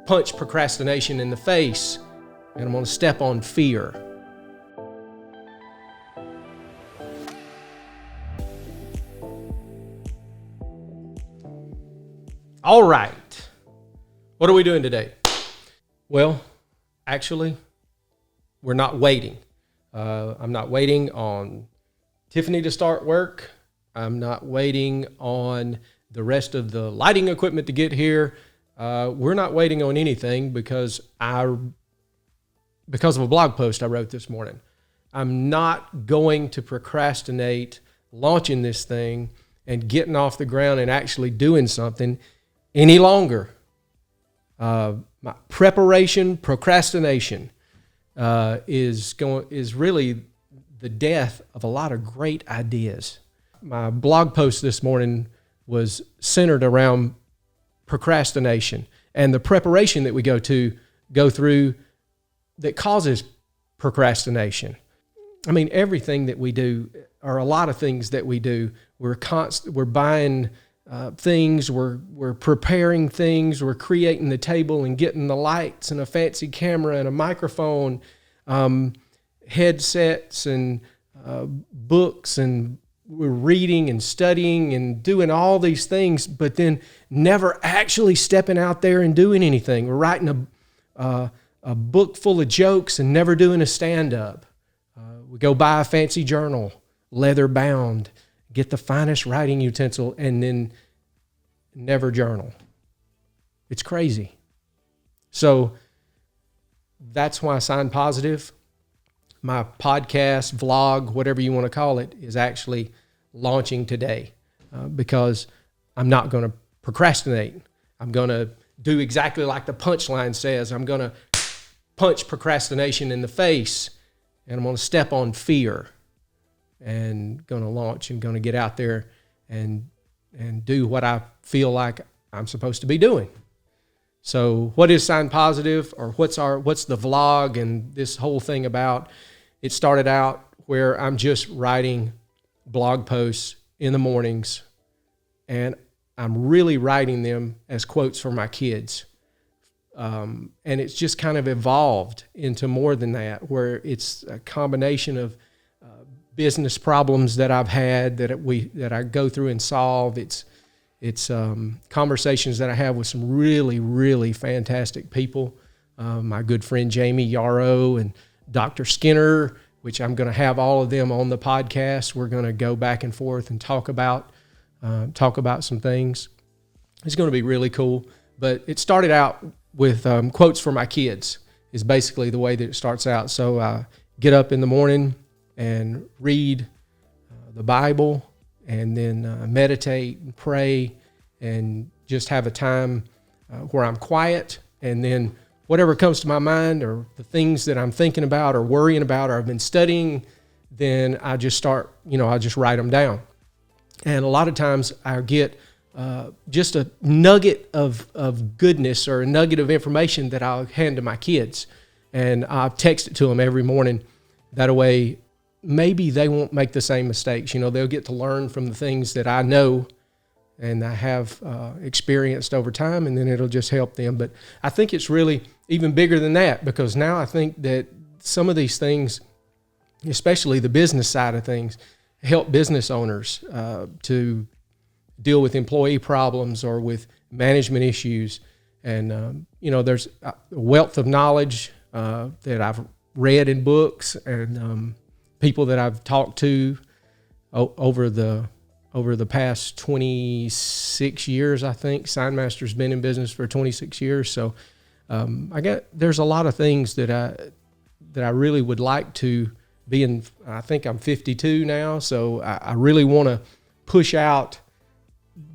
punch procrastination in the face, and I'm going to step on fear. All right. What are we doing today? Well, actually, we're not waiting. I'm not waiting on Tiffany to start work. I'm not waiting on the rest of the lighting equipment to get here. We're not waiting on anything because of a blog post I wrote this morning. I'm not going to procrastinate launching this thing and getting off the ground and actually doing something any longer. My procrastination is really the death of a lot of great ideas. My blog post this morning was centered around procrastination and the preparation that we go through that causes procrastination. I mean, everything that we do, or a lot of things that we do, we're buying things, we're preparing things, we're creating the table and getting the lights and a fancy camera and a microphone, headsets and books, and we're reading and studying and doing all these things, but then never actually stepping out there and doing anything. We're writing a book full of jokes and never doing a stand-up. We go buy a fancy journal, leather bound, get the finest writing utensil, and then never journal. It's crazy. So that's why SignPositive, my podcast, vlog, whatever you want to call it, is actually launching today because I'm not going to procrastinate. I'm going to do exactly like the punchline says. I'm going to punch procrastination in the face, and I'm going to step on fear, and going to launch and going to get out there and do what I feel like I'm supposed to be doing. So what is SignPositive, or what's the vlog and this whole thing about? It started out where I'm just writing blog posts in the mornings, and I'm really writing them as quotes for my kids. And it's just kind of evolved into more than that, where it's a combination of business problems that I've had that I go through and solve. It's conversations that I have with some really, really fantastic people. My good friend Jamie Yarrow and Dr. Skinner, which I'm going to have all of them on the podcast. We're going to go back and forth and talk about some things. It's going to be really cool. But it started out with quotes for my kids is basically the way that it starts out. So I get up in the morning and read the Bible, and then meditate and pray and just have a time where I'm quiet, and then whatever comes to my mind or the things that I'm thinking about or worrying about or I've been studying, then I just start, I just write them down. And a lot of times I get just a nugget of goodness or a nugget of information that I'll hand to my kids, and I'll text it to them every morning. That way, maybe they won't make the same mistakes. They'll get to learn from the things that I know and I have experienced over time, and then it'll just help them. But I think it's really even bigger than that, because now I think that some of these things, especially the business side of things, help business owners to deal with employee problems or with management issues. And, there's a wealth of knowledge that I've read in books and people that I've talked to over the past 26 years. I think SignMaster's been in business for 26 years. So there's a lot of things that I really would like to be in. I think I'm 52 now, so I really want to push out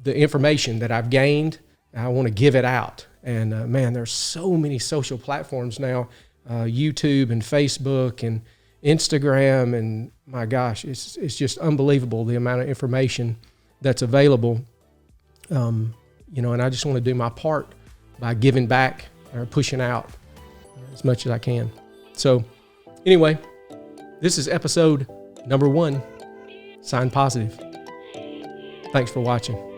the information that I've gained. I want to give it out. And man, there's so many social platforms now, YouTube and Facebook and Instagram, and my gosh, it's just unbelievable the amount of information that's available. And I just want to do my part by giving back or pushing out as much as I can. So anyway, this is episode number 1, SignPositive. Thanks for watching.